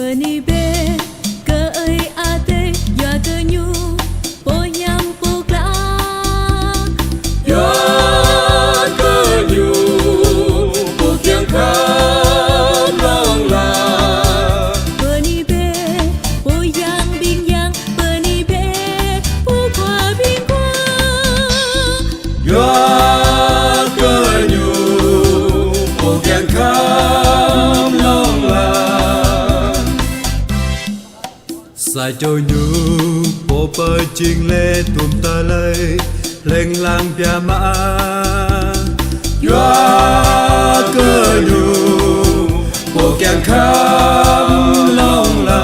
Beni be ke ai ate ya ke nyu po nham po kla ya ke nyu po kiang kham long la Beni be po yang bing yang Beni be po kwa bing kwa ya ke nyu po kiang kham long la Sai cho nhu po pa ching le tum ta lai leng lang pia ma ya ke nyu po kiang kham long la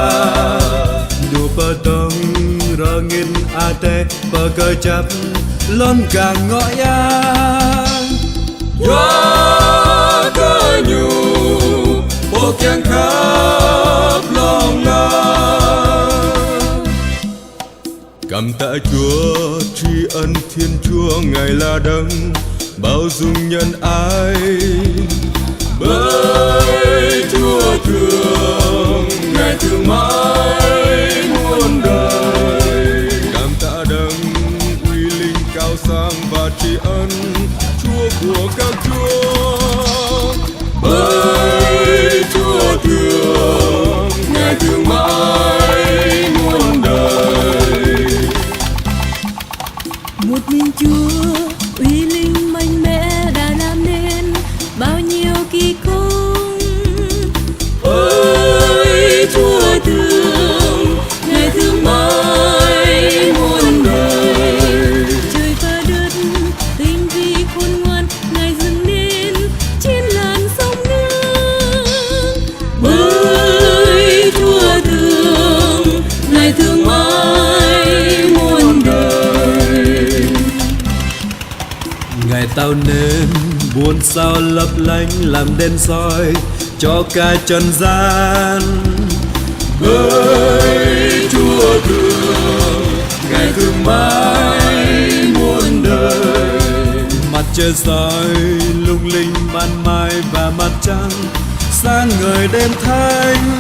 du pa tong ra ngin a te pa cơ chap lon càng ngõ ya ya ke nyu po kiang kham long la Cảm tạ Chúa, tri ân Thiên Chúa, Ngài là đấng bao dung nhân ái. Bởi Chúa thương, Ngài thương mãi muôn đời. Cảm tạ đấng uy linh cao sang và tri ân Chúa của các chúa. Bởi Chúa thương, Ngài thương mãi muôn đời. Một mình Chúa uy linh mạnh mẽ đã làm nên bao nhiêu kỳ công. Ơi Chúa thương, Ngài thương mãi muôn đời. Trời và đất tinh vi khôn ngoan Ngài dựng nên trên làn sông nước. Bởi Chúa thương, Ngài thương mãi muôn đời. Ngài tạo nên muôn sao lấp lánh làm đèn soi cho cả trần gian. Bởi Chúa thương, Ngài thương mãi muôn đời. Mặt trời soi lung linh ban mai và mặt trăng sáng ngời đêm thanh.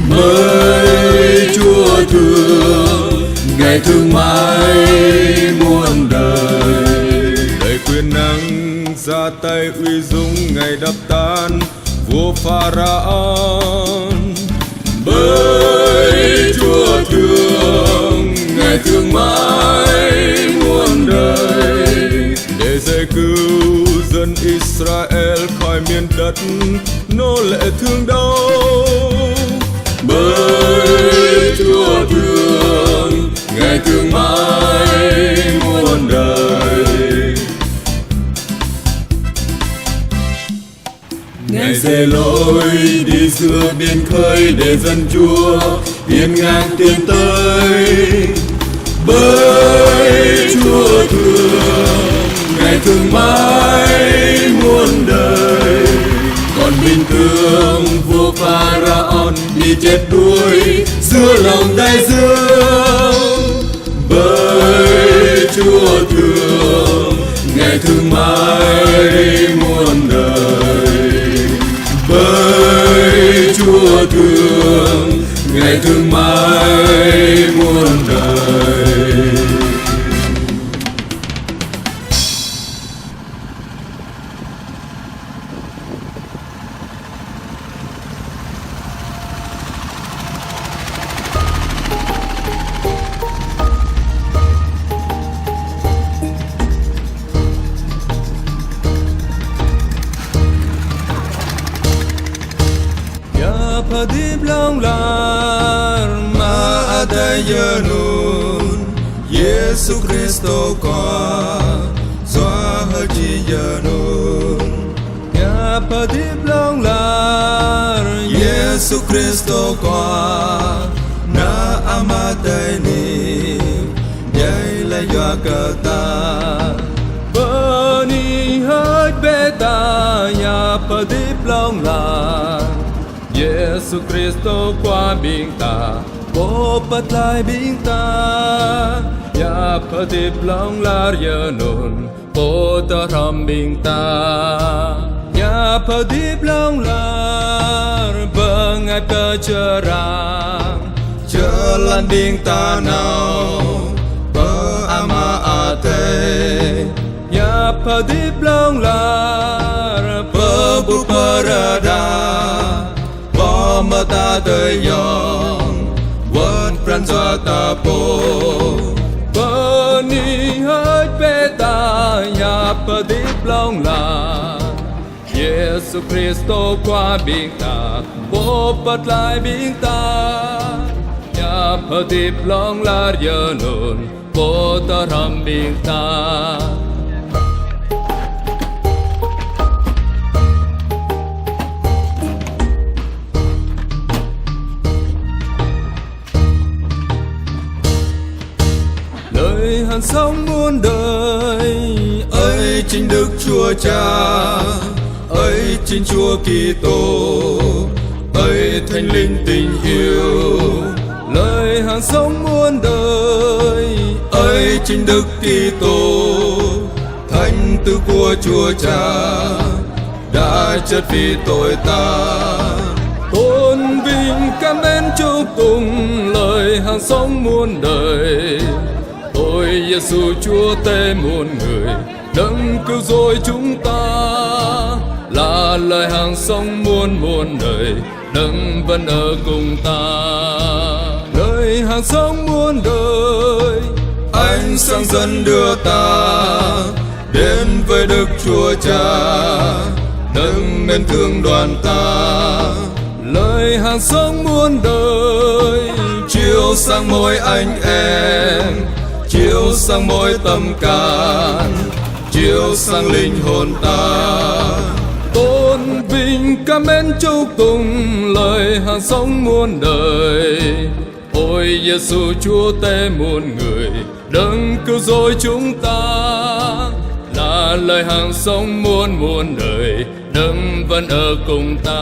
Bởi Chúa thương, Ngài thương mãi muôn đời. Đầy quyền năng ra tay uy dũng Ngài đập tan vua Pharaon. Bởi Chúa thương, Ngài thương mãi muôn đời. Để giải cứu dân Israel khỏi miền đất nô lệ thương đau. Bởi Chúa thương, Ngài thương mãi muôn đời. Ngài dè lối đi giữa biển khơi để dân Chúa hiên ngang tiến tới. Bởi Chúa thương, Ngài thương mãi muôn đời. Còn bình thường vua Pharaon bị chết đuối giữa lòng đại dương. Bởi Chúa thương, Ngài thương mãi muôn đời. Bởi Chúa thương, Ngài thương mãi muôn đời. Padip long lar ma adayanun Yesu Kristo kwa zwa hajiyanun Ya padip long lar Yesu Kristo kwa na amatay ni Yay la yakata Bani hết beta ya padip long lar Giêsu Christo qua biển ta, bố bắt lại biển ta, ya patip long lar yanun, bố ta ram biển ta, ya patip long lar Ngài bờ chờ ràng chờ lan biếng ta nào bờ ama ate ya padip long la bờ bút bờ ra bờ mơ ta đời yong vớt pran cho ta po bờ ni hơi bê ta ya padip long la Giêsu Christo qua biển ta bố bắt lại biển ta ya padip long la giờ nôn bố ta ram biển ta lời hàn sống muôn đời ấy chính Đức Chúa Cha ấy chính Chúa Kitô ấy Thánh Linh tình yêu lời hàn sống muôn đời ấy chính Đức Kitô Thánh Tử của Chúa Cha đã chết vì tội ta tôn vinh cảm ơn chúc tụng lời hàn sống muôn đời ôi Giêsu Chúa tê muôn người đấng cứu rỗi chúng ta là lời hàng sống muôn muôn đời đấng vẫn ở cùng ta lời hàng sống muôn đời ánh sáng dẫn đưa ta đến với Đức Chúa Cha đấng mến thương đoàn ta lời hàng sống muôn đời chiếu sang mỗi anh em chiếu sang mỗi tâm can chiếu sang linh hồn ta tôn vinh cảm ơn chúc tụng lời hàng sống muôn đời ôi Giêsu Chúa tê muôn người đấng cứu rỗi chúng ta là lời hàng sống muôn muôn đời đấng vẫn ở cùng ta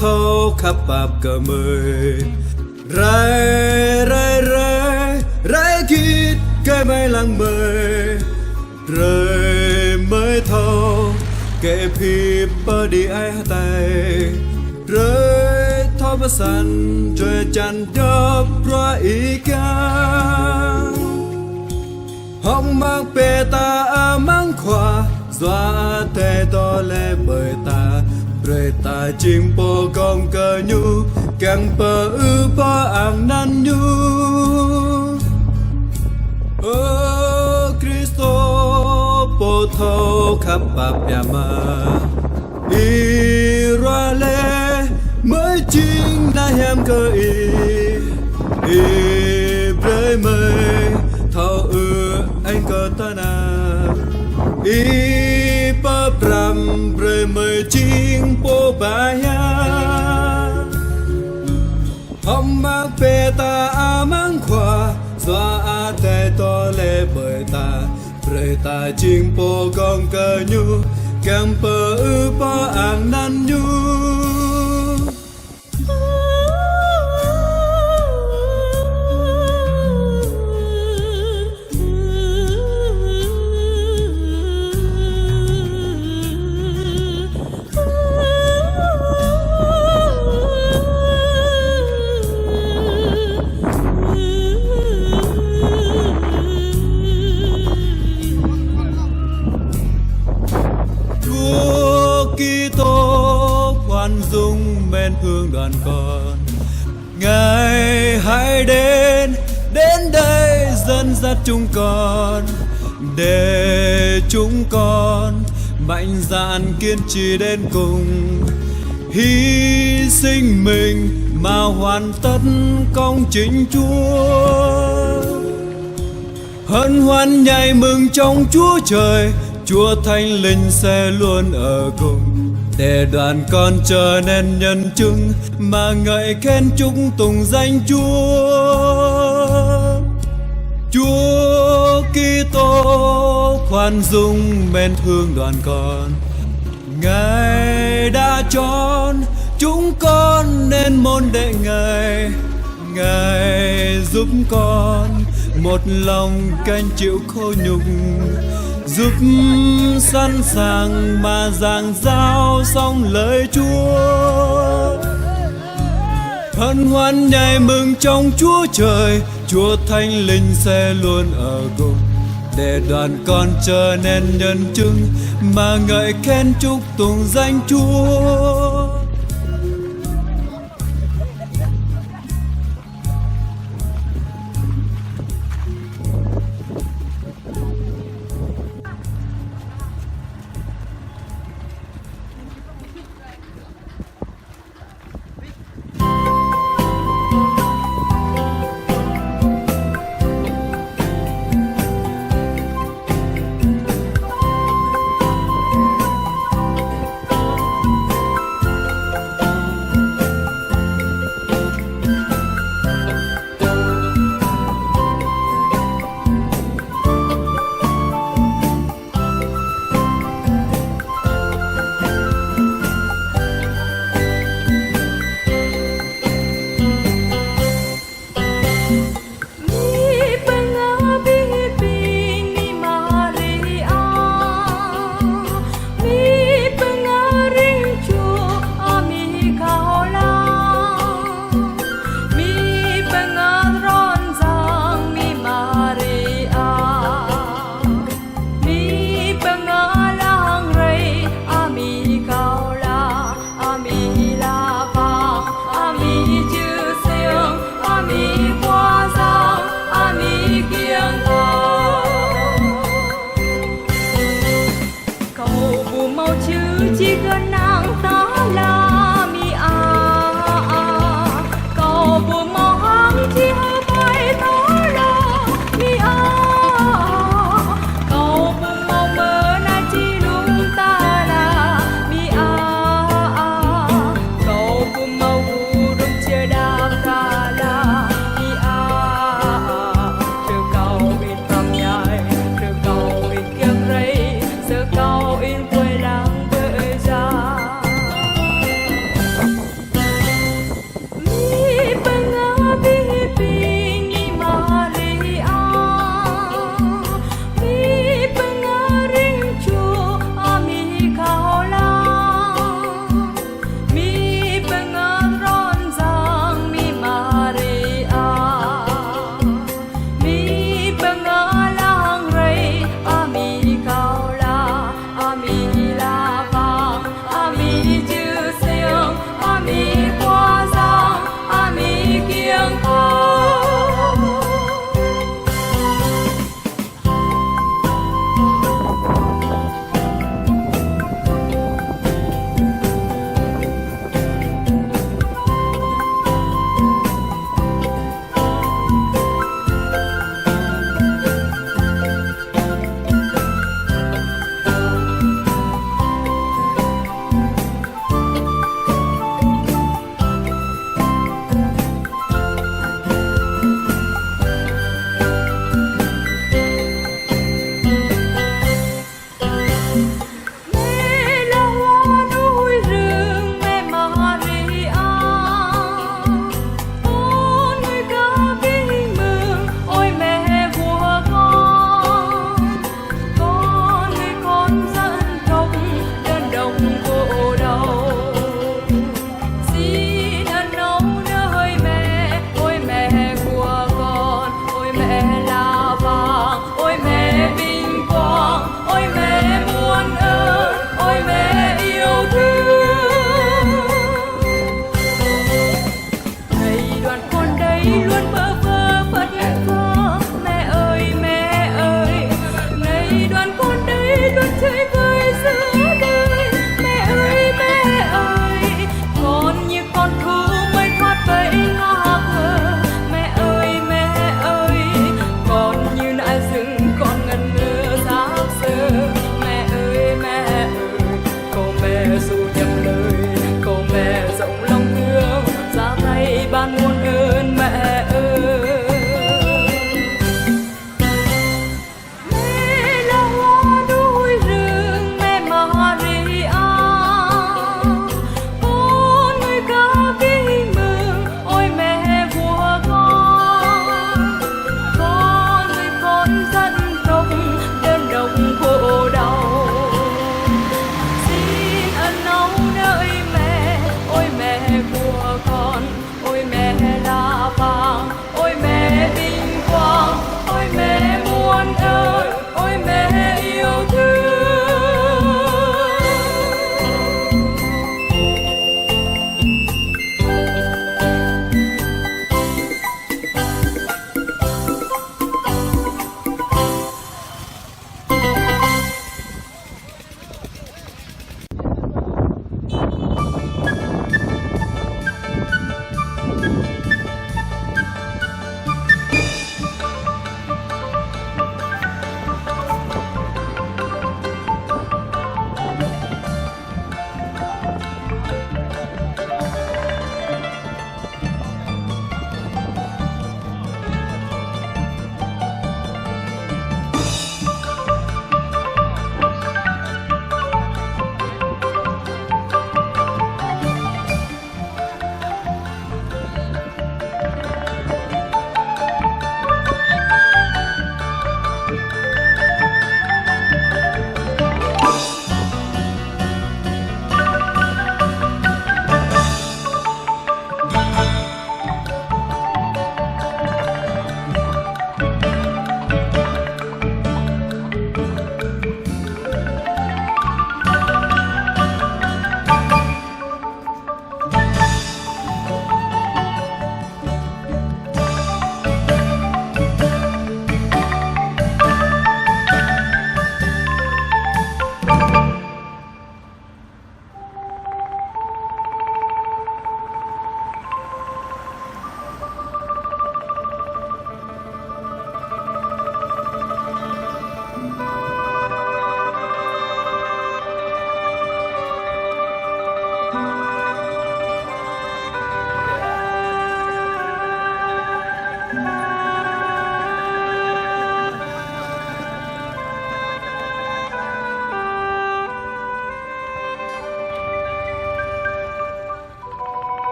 thâu khắp bạp cờ mời rai kít cái mây lăng mời rơi mới thâu kể phim bơ đi ai tay rơi thâu bơ sàn rồi chăn đớp ra ý ca hong mang bê ta mang khoa doa tê to lê bởi ta rồi ta chim po con cơ nhu càng bờ ư po ang nan nhu ơ Christo po thâu khắp bạp ya ma Israele mới chính đã hem cơ y bơi mây thâu ư anh cơ ta na pa pram bre mây ching po ba ya hom mang pe ta mang khoa doa a te to le bởi ta bre ta ching po con cơ nhu càng pơ ư po ang nan nhu dung men hương đoàn con Ngài hãy đến đây dẫn dắt chúng con để chúng con mạnh dạn kiên trì đến cùng hy sinh mình mà hoàn tất công chính Chúa. Hân hoan nhảy mừng trong Chúa Trời, Chúa Thánh Linh sẽ luôn ở cùng, để đoàn con trở nên nhân chứng mà ngợi khen chúc tùng danh Chúa. Chúa Kitô khoan dung mến thương đoàn con, Ngài đã chọn chúng con nên môn đệ Ngài. Ngài giúp con một lòng canh chịu khổ nhục, giúp sẵn sàng mà giảng giao xong lời Chúa. Hân hoan nhảy mừng trong Chúa Trời, Chúa Thánh Linh sẽ luôn ở cùng, để đoàn con trở nên nhân chứng mà ngợi khen chúc tùng danh Chúa.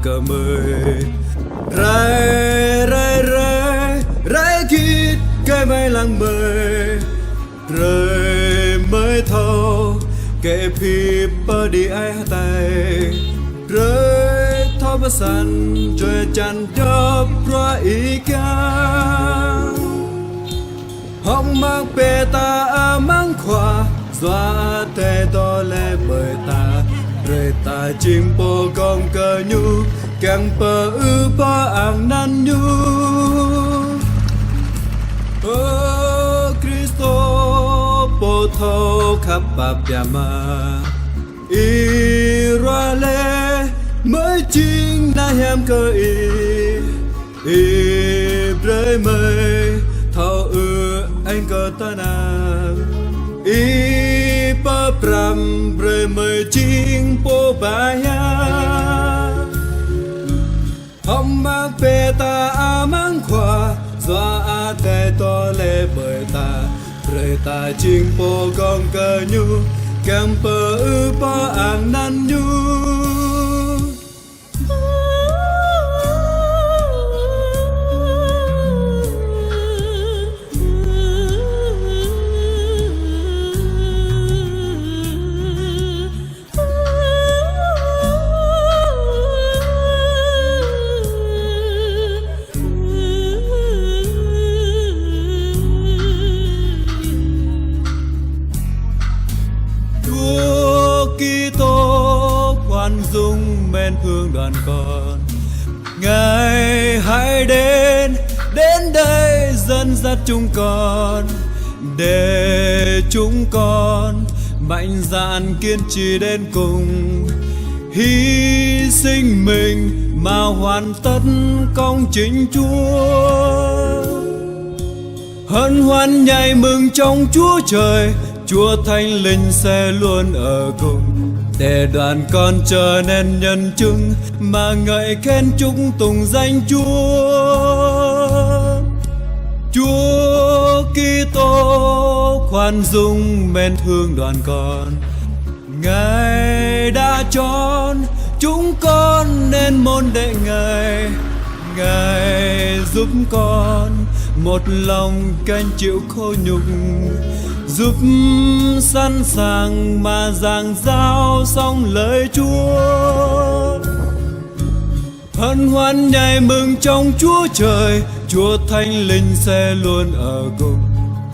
cờ mời rải kít cái mây lăng mời rơi mới thâu kể phì bơ đi ai tay rơi thâu bơ sàn trời chăn đớp ra ý ca hong mang bê ta mang khoa doa tê to lê bởi ta rơi ta chim bồ công cơ nhu càng bờ ư ba ang nan nhu Cristo bồ thâu khắp bạp yà ma Israel mới chính na hem cơ rơi mây thâu ư anh cơ ta nàng pa pram rơi mây chính bồ bà ya hom mang bê ta mang khoa doa tê to lê bởi ta rơi ta chính bồ công cơ nhu càng bờ ư ba ang nan nhu khoan dung men hương đoàn con Ngài hãy đến đây dẫn dắt chúng con để chúng con mạnh dạn kiên trì đến cùng hy sinh mình mà hoàn tất công chính Chúa hân hoan nhảy mừng trong Chúa Trời Chúa Thánh Linh sẽ luôn ở cùng để đoàn con trở nên nhân chứng mà ngợi khen chúc tùng danh Chúa Kitô khoan dung men thương đoàn con Ngài đã chọn chúng con nên môn đệ Ngài giúp con một lòng canh chịu khổ nhục giúp sẵn sàng mà giảng giao xong lời Chúa hân hoan nhảy mừng trong Chúa Trời Chúa Thánh Linh sẽ luôn ở cùng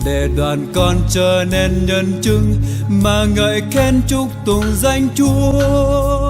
để đoàn con trở nên nhân chứng mà ngợi khen chúc tùng danh Chúa